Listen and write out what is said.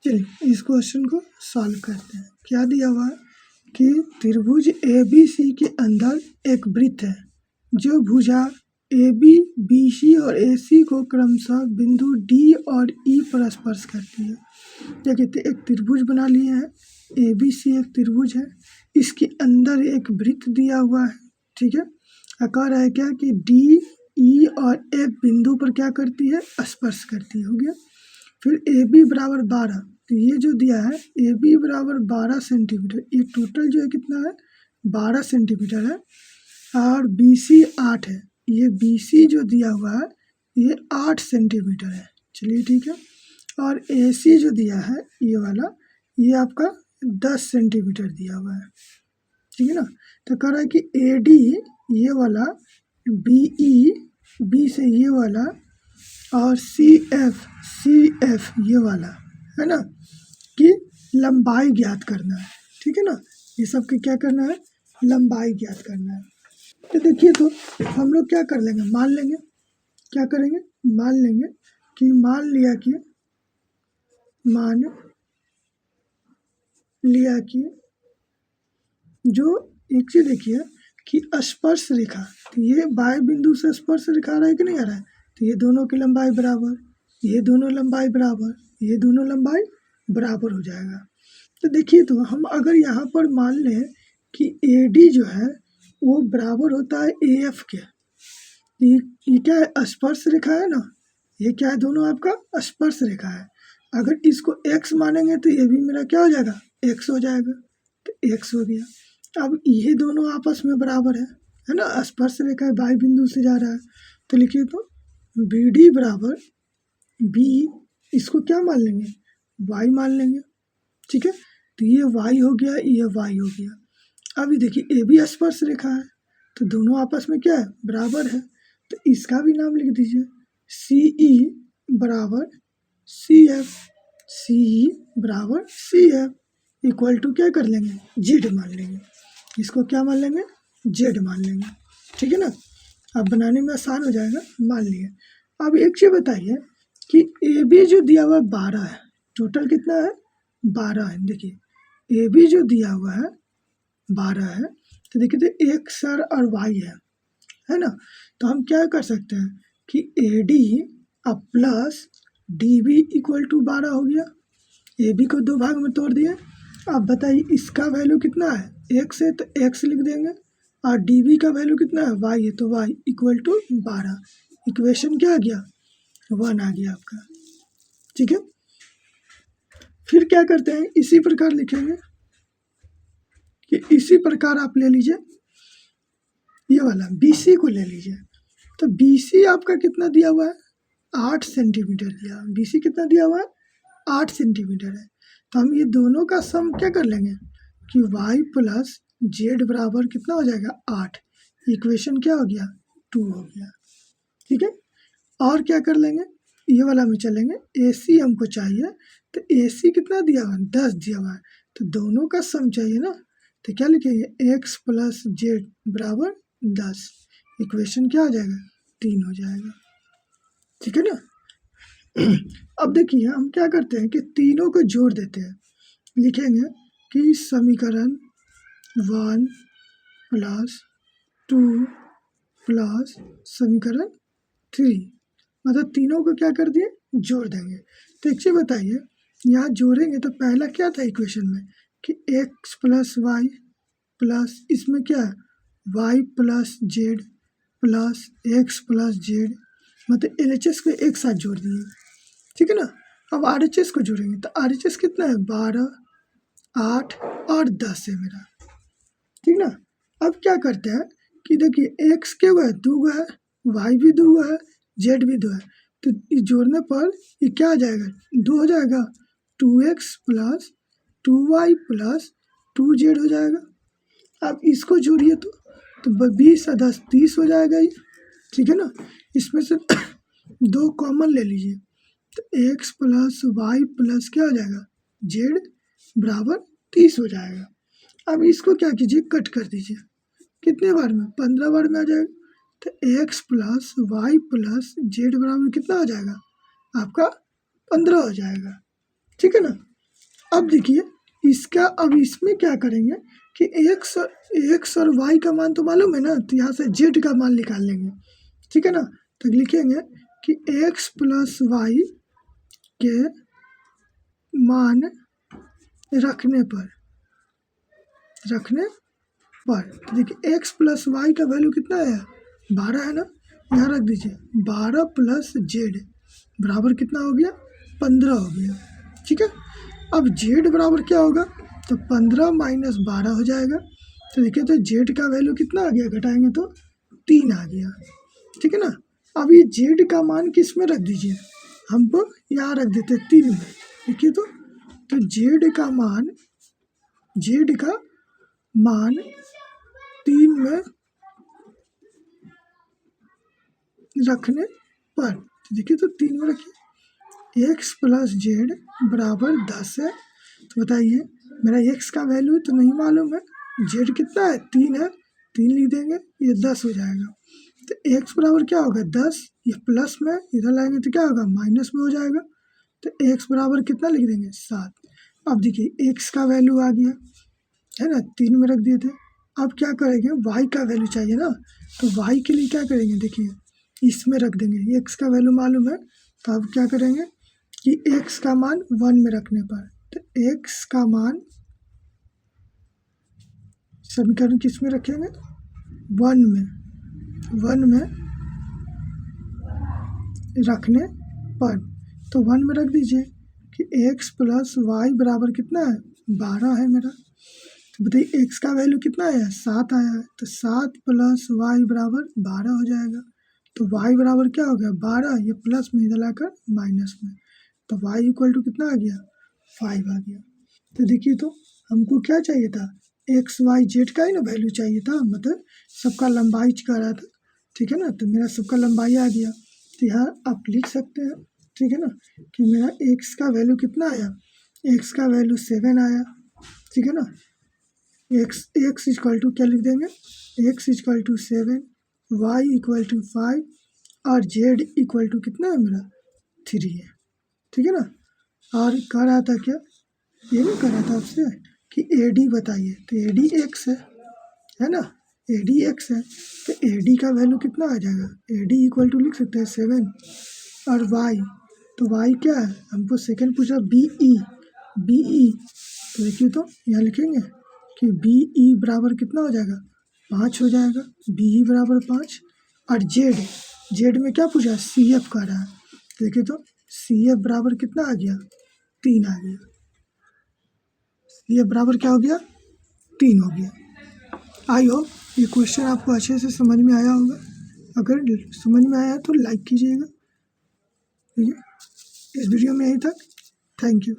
चलिए इस क्वेश्चन को सॉल्व करते हैं। क्या दिया हुआ है कि त्रिभुज ABC के अंदर एक वृत्त है जो भुजा AB, BC और AC को क्रमशः बिंदु D और E पर स्पर्श करती है। देखिए एक त्रिभुज बना लिए हैं, ABC एक त्रिभुज है, इसके अंदर एक वृत्त दिया हुआ है, ठीक है। कह रहा है क्या कि D, E और F बिंदु पर क्या करती है, स्पर्श करती है, हो गया। फिर AB बराबर 12, तो ये जो दिया है AB बराबर 12 सेंटीमीटर, ये टोटल जो है कितना है 12 सेंटीमीटर है, और BC 8 है, ये BC जो दिया हुआ है ये 8 सेंटीमीटर है। चलिए ठीक है। और AC जो दिया है ये वाला, ये आपका 10 सेंटीमीटर दिया हुआ है, ठीक है ना। तो कह रहा है कि AD ये वाला, BE B से ये वाला, और CF ये वाला है ना, कि लंबाई ज्ञात करना है, ठीक है ना। ये सब के क्या करना है, लंबाई ज्ञात करना है। तो देखिए तो हम लोग क्या कर लेंगे, मान लेंगे, क्या करेंगे, मान लेंगे कि मान लिया कि जो एक चीज देखिए कि स्पर्श रेखा, तो ये बाह्य बिंदु से स्पर्श रेखा आ रहा है कि नहीं आ रहा है, तो ये दोनों की लंबाई बराबर, ये दोनों लंबाई बराबर, ये दोनों लंबाई बराबर हो जाएगा। तो देखिए तो हम अगर यहाँ पर मान लें कि AD जो है वो बराबर होता है AF के, ये क्या है, स्पर्श रेखा है ना, ये क्या है, दोनों आपका स्पर्श रेखा है। अगर इसको x मानेंगे तो ये भी मेरा क्या हो जाएगा, x हो जाएगा, तो x हो गया। अब ये दोनों आपस में बराबर है ना, स्पर्श रेखा बाह्य बिंदु से जा रहा है, तो लिखिए तो BD बराबर B, इसको क्या मान लेंगे, y मान लेंगे, ठीक है। तो ये y हो गया, ये y हो गया। अभी देखिए AB स्पर्श रेखा है, तो दोनों आपस में क्या है, बराबर है, तो इसका भी नाम लिख दीजिए, CE बराबर CF, CE बराबर CF इक्वल टू क्या कर लेंगे, Z मान लेंगे, इसको क्या मान लेंगे, Z मान लेंगे, ठीक है ना। अब बनाने में आसान हो जाएगा, मान लिए। अब एक चीज बताइए कि AB जो दिया हुआ है 12 है, टोटल कितना है 12 है। देखिए AB जो दिया हुआ है 12 है, तो देखिए तो X और Y है ना। तो हम क्या कर सकते हैं कि AD अब प्लस DB इक्वल टू 12 हो गया। AB को दो भाग में तोड़ दिए। अब बताइए इसका वैल्यू कितना है, X है तो X लिख देंगे, और DB का वैल्यू कितना है, Y है तो Y इक्वल टू 12। इक्वेशन क्या आ गया, 1 आ गया आपका, ठीक है। फिर क्या करते हैं, इसी प्रकार लिखेंगे कि इसी प्रकार आप ले लीजिए ये वाला BC को ले लीजिए। तो BC आपका कितना दिया हुआ है, 8 सेंटीमीटर दिया, BC कितना दिया हुआ है, 8 सेंटीमीटर है। तो हम ये दोनों का सम क्या कर लेंगे कि Y प्लस Z बराबर कितना हो जाएगा, 8। इक्वेशन क्या हो गया, 2 हो गया, ठीक है। और क्या कर लेंगे, ये वाला में चलेंगे, AC हमको चाहिए, तो AC कितना दिया हुआ है, 10 दिया हुआ है, तो दोनों का सम चाहिए ना, तो क्या लिखेंगे, X प्लस Z बराबर 10। इक्वेशन क्या हो जाएगा, 3 हो जाएगा, ठीक है ना। अब देखिए हम क्या करते हैं कि तीनों को जोड़ देते हैं, लिखेंगे कि समीकरण 1 प्लस 2 प्लस समीकरण 3, मतलब तीनों को क्या कर दिए, जोड़ देंगे। तो एक चीज बताइए, यहाँ जोड़ेंगे तो पहला क्या था इक्वेशन में कि x प्लस वाई प्लस इसमें क्या है y plus Z plus x plus Z, मतलब LHS को एक साथ जोड़ दिए, ठीक है ना। अब RHS को जोड़ेंगे तो RHS कितना है, 12, 8 और 10 है मेरा, ठीक ना। अब क्या करते हैं कि देखिए x क्या हुआ है, 2 है, y भी 2 है, z भी 2 है, तो ये जोड़ने पर ये क्या आ जाएगा, 2 हो जाएगा, 2x plus 2y plus 2z हो जाएगा। अब इसको जोड़िए तो 20 और 10 30 हो जाएगा ये, ठीक है ना। इसमें से 2 कॉमन ले लीजिए, तो x प्लस वाई प्लस क्या हो जाएगा, z बराबर 30 हो जाएगा। अब इसको क्या कीजिए, कट कर दीजिए, कितने बार में, 15 बार में आ जाएगा, तो x plus y plus z बराबर कितना हो जाएगा आपका, 15 हो जाएगा, ठीक है ना। अब देखिए इसका, अब इसमें क्या करेंगे कि एक्स और वाई का मान तो मालूम है ना, तो यहाँ से जेड का मान निकाल लेंगे, ठीक है ना। तो लिखेंगे कि एक्स प्लस वाई के मान रखने पर तो देखिए एक्स प्लस वाई का वैल्यू कितना है, 12 है ना, यहाँ रख दीजिए। 12 प्लस जेड बराबर कितना हो गया, 15 हो गया, ठीक है। अब जेड बराबर क्या होगा, तो 15 माइनस 12 हो जाएगा। तो देखिए तो जेड का वैल्यू कितना आ गया, घटाएंगे तो 3 आ गया, ठीक है ना। अब ये जेड का मान किस में रख दीजिए, हमको यहाँ रख देते 3 में। देखिए तो जेड का मान 3 में रखने पर, तो देखिए तो 3 में रखिए। एक्स प्लस जेड बराबर 10 है, तो बताइए मेरा एक्स का वैल्यू तो नहीं मालूम है, जेड कितना है, 3 है, 3 लिख देंगे, ये 10 हो जाएगा। तो एक्स बराबर क्या होगा 10, ये प्लस में इधर लाएंगे तो क्या होगा माइनस में हो जाएगा। तो एक्स बराबर कितना लिख देंगे 7। अब देखिए एक्स का वैल्यू आ गया है ना, 3 में रख दिए थे। अब क्या करेंगे, वाई का वैल्यू चाहिए ना, तो वाई के लिए क्या करेंगे, देखिए इसमें रख देंगे, एक्स का वैल्यू मालूम है, तो अब क्या करेंगे कि एक्स का मान 1 में रखने पर, तो एक्स का मान समीकरण किस में रखेंगे, 1 में रखने पर, तो 1 में रख दीजिए कि एक्स प्लस वाई बराबर कितना है, 12 है मेरा। तो बताइए एक्स का वैल्यू कितना आया, 7 आया है, तो 7 प्लस वाई बराबर 12 हो जाएगा। तो वाई बराबर क्या हो गया 12, ये प्लस में इधर लाकर माइनस में, तो वाई इक्वल टू कितना आ गया 5 आ गया। तो देखिए तो हमको क्या चाहिए था, एक्स वाई जेड का ही ना वैल्यू चाहिए था, मतलब सबका लंबाई कर रहा था, ठीक है ना। तो मेरा सबका लंबाई आ गया, तो यहाँ आप लिख सकते हैं, ठीक है ना, कि मेरा एक्स का वैल्यू कितना आया, एक्स का वैल्यू 7 आया, ठीक है ना। एक्स इक्वल टू क्या लिख देंगे, x equal to 7, y equal to 5 और जेड इक्वल टू कितना है मेरा 3 है, ठीक है ना। और कह रहा था क्या, ये नहीं कह रहा था आपसे कि ए डी बताइए, तो ए डी एक्स है ना, ए डी एक्स है, तो ए डी का वैल्यू कितना आ जाएगा, ए डी इक्वल टू लिख सकते हैं 7, और वाई, तो वाई क्या है, हमको सेकंड पूछा बी ई, तो देखिए तो यहाँ लिखेंगे कि बी ई बराबर कितना हो जाएगा 5 हो जाएगा, बी ई बराबर 5। और जेड में क्या पूछा, सी एफ का रहा है, तो देखिए तो सी एफ बराबर कितना आ गया 3 आ गया, ये बराबर क्या हो गया 3 हो गया। आई होप ये क्वेश्चन आपको अच्छे से समझ में आया होगा, अगर समझ में आया तो लाइक कीजिएगा, ठीक है। इस वीडियो में यहीं तक, थैंक यू।